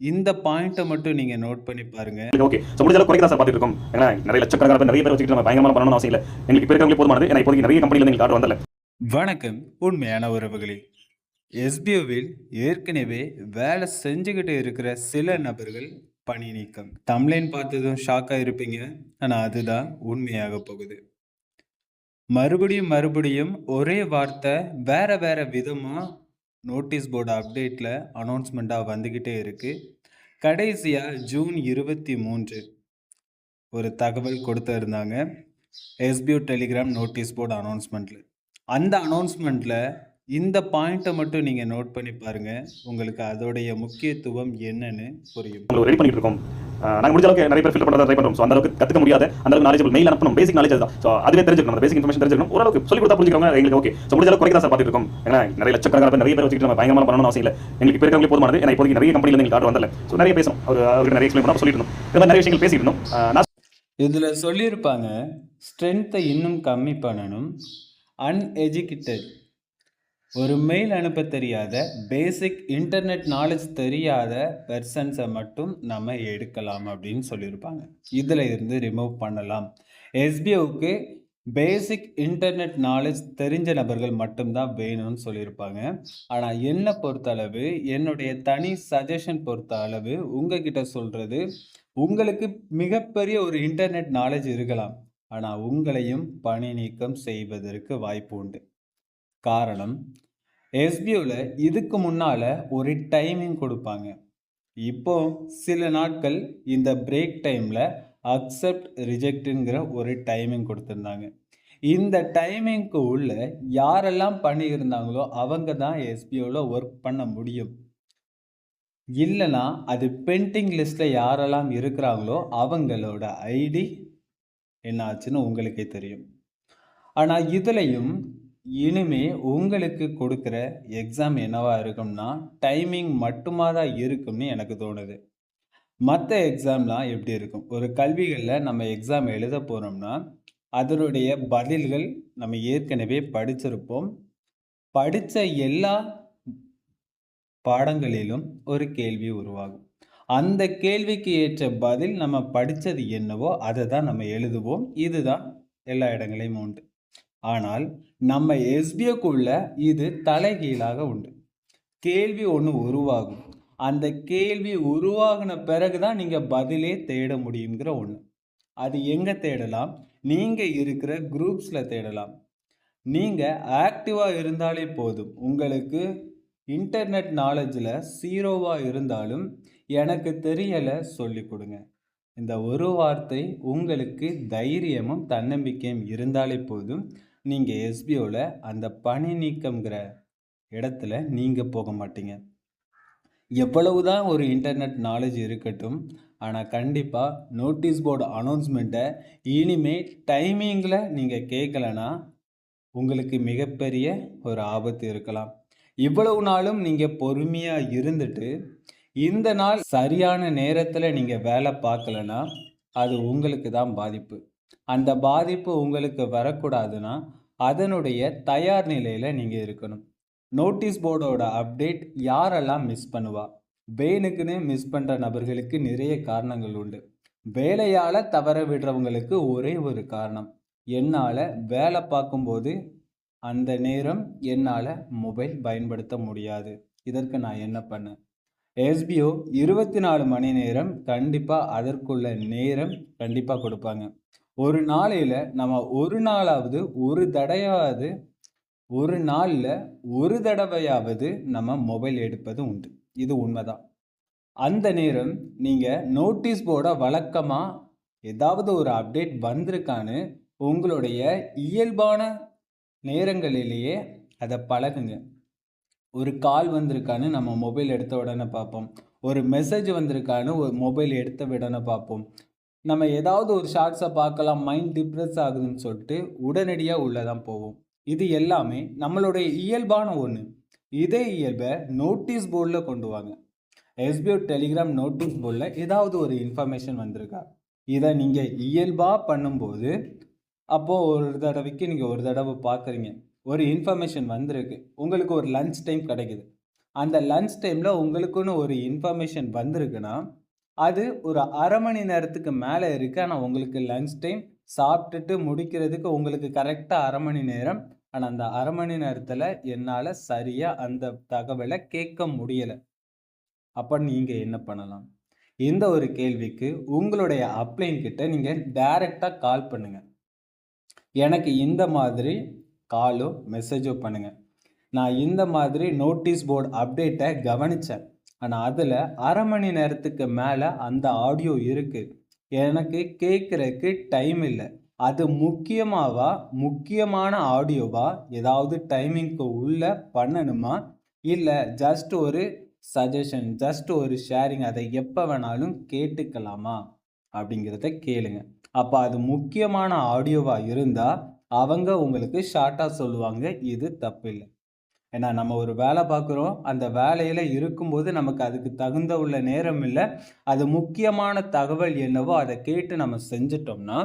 இந்த பாயிண்ட்ட மட்டும் நீங்க நோட் பண்ணி பாருங்க. ஓகே. ஸோ முடிஞ்ச அளவுக்கு குறைக்க தான் சார் பார்த்துட்டு இருக்கோம். ஏன்னா நெறைய லட்சக்கணக்கான பேர் நெறைய பேர் வச்சுக்கிட்டு நம்ம பயங்கரமா பண்ணணும்னு அவசியம் இல்ல. எங்களுக்கு இப்ப இருக்கிறவங்களே போதுமானது. ஏன்னா இப்போதைக்கு நெறைய கம்பெனில இருந்து எங்களுக்கு ஆர்டர் வந்தல்ல. வணக்கம் உண்மையான உறவுகளே. எஸ்பிஓவில் ஏற்கனவே வேலை செஞ்சுக்கிட்டு இருக்கிற சில நபர்கள் பணி நீக்கம். தம்ப்லைன் பார்த்ததும் ஷாக்கா இருப்பீங்க. ஆனா அதுதான் உண்மையாக போகுது. மறுபடியும் ஒரே வார்த்தை வேற வேற விதமா நோட்டீஸ் போர்டு அப்டேட்ல அனௌன்ஸ்மெண்ட்டா வந்துகிட்டே இருக்கு. கடைசியா ஜூன் 23 ஒரு தகவல் கொடுத்திருந்தாங்க. எஸ்பிஓ டெலிகிராம் நோட்டீஸ் போர்டு அனௌன்ஸ்மெண்ட்ல. அந்த அனௌன்ஸ்மெண்ட்ல இந்த பாயிண்ட்ட மட்டும் நீங்க நோட் பண்ணி பாருங்க. உங்களுக்கு அதோடைய முக்கியத்துவம் என்னன்னு புரியும். உங்கள ரெடி பண்ணிட்டு இருக்கோம். நாங்க முடிஞ்ச அளவுக்கு நெறைய பேர் ஃபில்டர் பண்ண ட்ரை பண்றோம். ஸோ அந்த அளவுக்கு கத்துக்க முடியாத, அந்த அளவுக்கு நாலேஜபிள் மெயில் அனுப்பணும். பேசிக் நாலேஜ் அதுதான். ஸோ அதுவே தெரிஞ்சுக்கணும். அந்த பேசிக் இன்ஃபர்மேஷன் தெரிஞ்சுக்கணும். ஓரளவுக்கு சொல்லிக் கொடுத்தா புரிஞ்சுக்கிறவங்க எங்களுக்கு ஓகே. ஸோ முடிஞ்ச அளவுக்கு குறைக்க தான் சார் பார்த்துட்டு இருக்கோம். ஏன்னா நெறைய லட்சக்கணக்கான பேர் நெறைய பேர் வச்சுக்கிட்டு நம்ம பயங்கரமா பண்ணணும்னு அவசியம் இல்ல. எங்களுக்கு இப்ப இருக்கிறவங்களே போதுமானது. ஏன்னா இப்போதைக்கு நெறைய கம்பெனில இருந்து எங்களுக்கு ஆர்டர் வந்தல்ல. ஸோ நெறைய பேசணும். அவருக்கு நெறைய எக்ஸ்பிளைன் பண்ணா சொல்லிட்டு இருந்தோம். இந்த மாதிரி நெறைய விஷயங்கள் பேசிட்டு இருந்தோம். நான் இதுல சொல்லியிருப்பாங்க, ஸ்ட்ரென்த்தை இன்னும் கம்மி பண்ணணும். அன்எஜுகேட்டட் ஒரு மெயில் அனுப்ப தெரியாத, பேசிக் இன்டர்நெட் நாலேஜ் தெரியாத பெர்சன்ஸை மட்டும் நம்ம எடுக்கலாம் அப்படின்னு சொல்லியிருப்பாங்க. இதில் இருந்து ரிமூவ் பண்ணலாம். எஸ்பிஓவுக்கு பேசிக் இன்டர்நெட் நாலேஜ் தெரிஞ்ச நபர்கள் மட்டும்தான் வேணும்னு சொல்லியிருப்பாங்க. ஆனால் என்னை பொறுத்த அளவு, என்னுடைய தனி சஜஷன் பொறுத்த அளவு உங்ககிட்ட சொல்கிறது, உங்களுக்கு மிகப்பெரிய ஒரு இன்டர்நெட் நாலேஜ் இருக்கலாம். ஆனால் உங்களையும் பணி நீக்கம் செய்வதற்கு வாய்ப்பு உண்டு. காரணம், எஸ்பிஓவில் இதுக்கு முன்னால் ஒரு டைமிங் கொடுப்பாங்க. இப்போ சில நாட்கள் இந்த பிரேக் டைமில் அக்செப்ட் ரிஜெக்ட்டுங்கிற ஒரு டைமிங் கொடுத்துருந்தாங்க. இந்த டைமிங்க்கு உள்ள யாரெல்லாம் பண்ணியிருந்தாங்களோ அவங்க தான் எஸ்பிஓவில் ஒர்க் பண்ண முடியும். இல்லைனா அது பெண்டிங் லிஸ்ட்டில் யாரெல்லாம் இருக்கிறாங்களோ அவங்களோட ஐடி என்ன ஆச்சுன்னு உங்களுக்கே தெரியும். ஆனால் இதுலேயும் இனிமே உங்களுக்கு கொடுக்குற எக்ஸாம் என்னவா இருக்கும்னா டைமிங் மட்டுமா தான் இருக்கும்னு எனக்கு தோணுது. மற்ற எக்ஸாம்லாம் எப்படி இருக்கும்? ஒரு கல்விகளில் நம்ம எக்ஸாம் எழுத போகிறோம்னா அதனுடைய பதில்கள் நம்ம ஏற்கனவே படிச்சிருப்போம். படித்த எல்லா பாடங்களிலும் ஒரு கேள்வி உருவாகும். அந்த கேள்விக்கு ஏற்ற பதில் நம்ம படித்தது என்னவோ அதை தான் நம்ம எழுதுவோம். இதுதான் எல்லா இடங்களையும் உண்டு. ஆனால் நம்ம எஸ்பிஓக்குள்ள இது தலைகீழாக உண்டு. கேள்வி ஒன்று உருவாகும். அந்த கேள்வி உருவாகின பிறகுதான் நீங்கள் பதிலே தேட முடியுங்கிற ஒன்று. அது எங்கே தேடலாம்? நீங்கள் இருக்கிற குரூப்ஸில் தேடலாம். நீங்கள் ஆக்டிவாக இருந்தாலே போதும். உங்களுக்கு இன்டர்நெட் நாலேஜில் ஜீரோவாக இருந்தாலும் எனக்கு தெரியலை சொல்லி கொடுங்க. இந்த ஒரு வார்த்தை உங்களுக்கு தைரியமும் தன்னம்பிக்கையும் இருந்தாலே போதும். நீங்கள் எஸ்பிஓவில் அந்த பணி நீக்கம்ங்கிற இடத்துல நீங்கள் போக மாட்டீங்க. எவ்வளவுதான் ஒரு இன்டர்நெட் நாலேஜ் இருக்கட்டும், ஆனால் கண்டிப்பாக நோட்டீஸ் போர்டு அனௌன்ஸ்மெண்ட்டை இனிமேல் டைமிங்கில் நீங்கள் கேட்கலன்னா உங்களுக்கு மிகப்பெரிய ஒரு ஆபத்து இருக்கலாம். இவ்வளவு நாளும் நீங்கள் பொறுமையாக இருந்துட்டு இந்த நாள் சரியான நேரத்தில் நீங்கள் வேலை பார்க்கலன்னா அது உங்களுக்கு தான் பாதிப்பு. அந்த பாதிப்பு உங்களுக்கு வரக்கூடாதுன்னா அதனுடைய தயார் நிலையில் நீங்கள் இருக்கணும். நோட்டீஸ் போர்டோட அப்டேட் யாரெல்லாம் மிஸ் பண்ணுவா? வேணுக்குன்னு மிஸ் பண்ணுற நபர்களுக்கு நிறைய காரணங்கள் உண்டு. வேலையால் தவற விடுறவங்களுக்கு ஒரே ஒரு காரணம், என்னால் வேலை பார்க்கும்போது அந்த நேரம் என்னால் மொபைல் பயன்படுத்த முடியாது, இதற்கு நான் என்ன பண்ணேன்? எஸ்பிஓ 24 மணி நேரம் கண்டிப்பாக அதற்குள்ள நேரம் கண்டிப்பாக கொடுப்பாங்க. ஒரு நாளையில் நம்ம ஒரு நாளாவது ஒரு நாளில் ஒரு தடவையாவது நம்ம மொபைல் எடுப்பது உண்டு. இது உண்மைதான். அந்த நேரம் நீங்கள் நோட்டீஸ் போர்டை வழக்கமாக ஏதாவது ஒரு அப்டேட் வந்திருக்கான்னு உங்களுடைய இயல்பான நேரங்களிலேயே அதை பழகுங்க. ஒரு கால் வந்திருக்கான்னு நம்ம மொபைல் எடுத்த உடனே பார்ப்போம். ஒரு மெசேஜ் வந்திருக்கான்னு ஒரு மொபைல் எடுத்த உடனே பார்ப்போம். நம்ம ஏதாவது ஒரு ஷார்ட்ஸை பார்க்கலாம், மைண்ட் டிப்ரெஸ் ஆகுதுன்னு சொல்லிட்டு உடனடியாக உள்ளே தான் போவோம். இது எல்லாமே நம்மளுடைய இயல்பான ஒன்று. இதே இயல்பை நோட்டீஸ் போர்டில் கொண்டு வாங்க. எஸ்பிஓ டெலிகிராம் நோட்டீஸ் போர்டில் ஏதாவது ஒரு இன்ஃபர்மேஷன் வந்திருக்கா? இதை நீங்கள் இயல்பாக பண்ணும்போது அப்போது ஒரு தடவைக்கு நீங்கள் ஒரு தடவை பார்க்குறீங்க, ஒரு இன்ஃபர்மேஷன் வந்திருக்கு, உங்களுக்கு ஒரு லன்ச் டைம் கிடைக்குது. அந்த லஞ்ச் டைமில் உங்களுக்குன்னு ஒரு இன்ஃபர்மேஷன் வந்திருக்குன்னா அது ஒரு அரை மணி நேரத்துக்கு மேலே இருக்குது. ஆனால் உங்களுக்கு லஞ்ச் டைம் சாப்பிட்டுட்டு முடிக்கிறதுக்கு உங்களுக்கு கரெக்டாக அரை மணி நேரம். ஆனால் அந்த அரை மணி நேரத்தில் என்னால் சரியாக அந்த தகவலை கேட்க முடியலை. அப்போ நீங்கள் என்ன பண்ணலாம்? இந்த ஒரு கேள்விக்கு உங்களுடைய அப்ளைன் கிட்ட நீங்கள் டைரெக்டாக கால் பண்ணுங்கள். எனக்கு இந்த மாதிரி காலோ மெசேஜோ பண்ணுங்கள். நான் இந்த மாதிரி நோட்டீஸ் போர்டு அப்டேட்டை கவனித்தேன். ஆனால் அதில் அரை மணி நேரத்துக்கு மேலே அந்த ஆடியோ இருக்குது. எனக்கு கேட்குறதுக்கு டைம் இல்லை. அது முக்கியமான ஆடியோவா? ஏதாவது டைமிங்க்கு உள்ளே பண்ணணுமா? இல்லை ஜஸ்ட் ஒரு சஜஷன், ஜஸ்ட் ஒரு ஷேரிங், அதை எப்போ வேணாலும் கேட்டுக்கலாமா அப்படிங்கிறத கேளுங்க. அப்போ அது முக்கியமான ஆடியோவாக இருந்தால் அவங்க உங்களுக்கு ஷார்ட்டாக சொல்லுவாங்க, இது தப்பு இல்லை. ஏன்னா நம்ம ஒரு வேலை பார்க்குறோம், அந்த வேலையில் இருக்கும்போது நமக்கு அதுக்கு தகுந்த உள்ள நேரம் இல்லை. அது முக்கியமான தகவல் என்னவோ அதை கேட்டு நம்ம செஞ்சிட்டோம்னா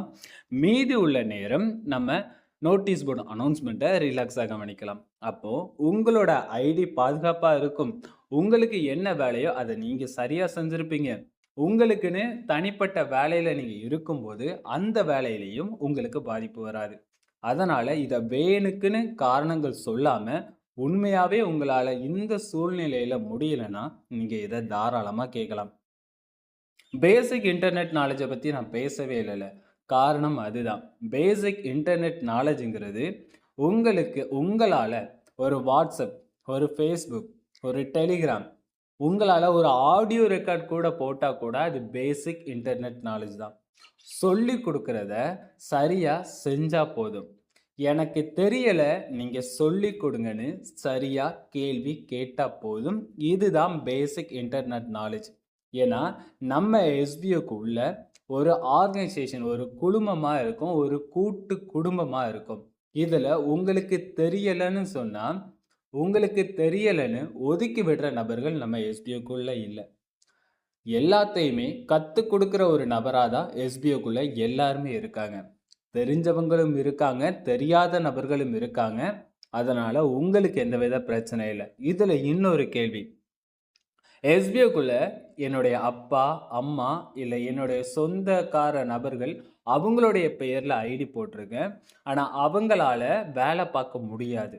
மீதி உள்ள நேரம் நம்ம நோட்டீஸ் போர்டு அனௌன்ஸ்மெண்ட்டை ரிலாக்ஸாக கவனிக்கலாம். அப்போது உங்களோட ஐடி பாதுகாப்பாக இருக்கும். உங்களுக்கு என்ன வேலையோ அதை நீங்கள் சரியாக செஞ்சுருப்பீங்க. உங்களுக்குன்னு தனிப்பட்ட வேலையில் நீங்கள் இருக்கும்போது அந்த வேலையிலையும் உங்களுக்கு பாதிப்பு வராது. அதனால் இதை வேணுக்குன்னு காரணங்கள் சொல்லாமல் உண்மையாகவே உங்களால் இந்த சூழ்நிலையில் முடியலைன்னா நீங்கள் இதை தாராளமாக கேட்கலாம். பேசிக் இன்டர்நெட் நாலேஜை பற்றி நான் பேசவே இல்லைல்ல. காரணம் அதுதான். பேசிக் இன்டர்நெட் நாலேஜுங்கிறது உங்களால் ஒரு வாட்ஸ்அப், ஒரு ஃபேஸ்புக், ஒரு டெலிகிராம், உங்களால் ஒரு ஆடியோ ரெக்கார்ட் கூட போட்டால் கூட அது பேசிக் இன்டர்நெட் நாலேஜ் தான். சொல்லி கொடுக்குறத சரியாக செஞ்சால் போதும். எனக்கு தெரியலை, நீங்கள் சொல்லி கொடுங்கன்னு சரியாக கேள்வி கேட்டால் போதும். இதுதான் பேசிக் இன்டர்நெட் நாலேஜ். ஏன்னா நம்ம எஸ்பிஓக்கு உள்ள ஒரு ஆர்கனைசேஷன், ஒரு குழுமமாக இருக்கும், ஒரு கூட்டு குடும்பமாக இருக்கும். இதில் உங்களுக்கு தெரியலைன்னு சொன்னால் உங்களுக்கு தெரியலைன்னு ஒதுக்கி விடுற நபர்கள் நம்ம எஸ்பிஓக்குள்ளே இல்லை. எல்லாத்தையுமே கற்றுக் கொடுக்குற ஒரு நபராக தான் எஸ்பிஓக்குள்ளே எல்லாருமே இருக்காங்க. தெரிஞ்சவங்களும் இருக்காங்க, தெரியாத நபர்களும் இருக்காங்க. அதனால் உங்களுக்கு எந்தவித பிரச்சனை இல்லை. இதில் இன்னொரு கேள்வி, எஸ்பிஓக்குள்ள என்னுடைய அப்பா, அம்மா இல்லை என்னுடைய சொந்தக்கார நபர்கள் அவங்களுடைய பெயரில் ஐடி போட்டிருக்கேன். ஆனால் அவங்களால வேலை பார்க்க முடியாது.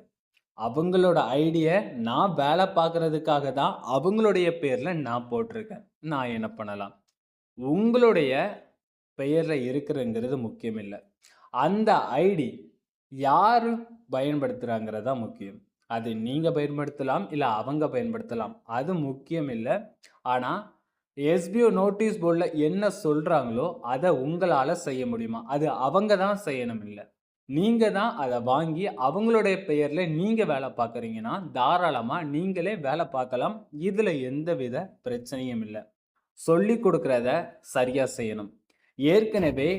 அவங்களோட ஐடியை நான் வேலை பார்க்குறதுக்காக தான் அவங்களுடைய பேரில் நான் போட்டிருக்கேன். நான் என்ன பண்ணலாம்? உங்களுடைய பெயரில் இருக்கிறங்கிறது முக்கியம் இல்லை. அந்த ஐடி யார் பயன்படுத்துகிறாங்கிறது தான் முக்கியம். அது நீங்கள் பயன்படுத்தலாம், இல்லை அவங்க பயன்படுத்தலாம், அது முக்கியம் இல்லை. ஆனால் எஸ்பிஓ நோட்டீஸ் போர்டில் என்ன சொல்கிறாங்களோ அதை உங்களால் செய்ய முடியுமா? அது அவங்க தான் செய்யணும், இல்லை நீங்கள் தான் அதை வாங்கி அவங்களுடைய பெயரில் நீங்கள் வேலை பார்க்குறீங்கன்னா தாராளமாக நீங்களே வேலை பார்க்கலாம். இதில் எந்தவித பிரச்சனையும் இல்லை. சொல்லி கொடுக்குறத சரியாக செய்யணும். ஏற்கனவே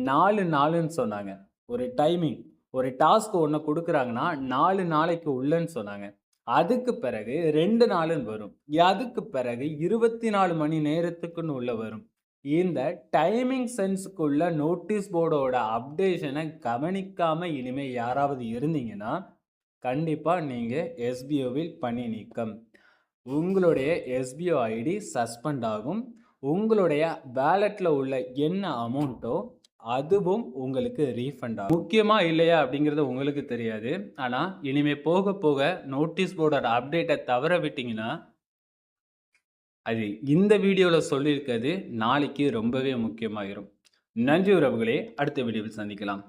4 நாளுன்னு சொன்னாங்க. ஒரு டைமிங், ஒரு டாஸ்க் ஒன்று கொடுக்குறாங்கன்னா 4 நாளைக்கு உள்ளன்னு சொன்னாங்க. அதுக்கு பிறகு 2 நாளுன்னு வரும். அதுக்கு பிறகு 24 மணி நேரத்துக்குன்னு உள்ள வரும். இந்த டைமிங் சென்ஸுக்குள்ள நோட்டீஸ் போர்டோட அப்டேஷனை கவனிக்காமல் இனிமேல் யாராவது இருந்தீங்கன்னா கண்டிப்பாக நீங்கள் எஸ்பிஓவில் பணி நீக்கம். உங்களுடைய எஸ்பிஓ ஐடி சஸ்பெண்ட் ஆகும். உங்களுடைய வேலெட்டில் உள்ள என்ன அமௌண்ட்டோ அதுவும் உங்களுக்கு ரீஃபண்ட் ஆகும். முக்கியமாக இல்லையா அப்படிங்கிறது உங்களுக்கு தெரியாது. ஆனால் இனிமேல் போக போக நோட்டீஸ் போர்டோட அப்டேட்டை தவற விட்டிங்கன்னா அது இந்த வீடியோவில் சொல்லியிருக்கிறது நாளைக்கு ரொம்பவே முக்கியமாகிடும். நன்றி உறவுகளே, அடுத்த வீடியோவில் சந்திக்கலாம்.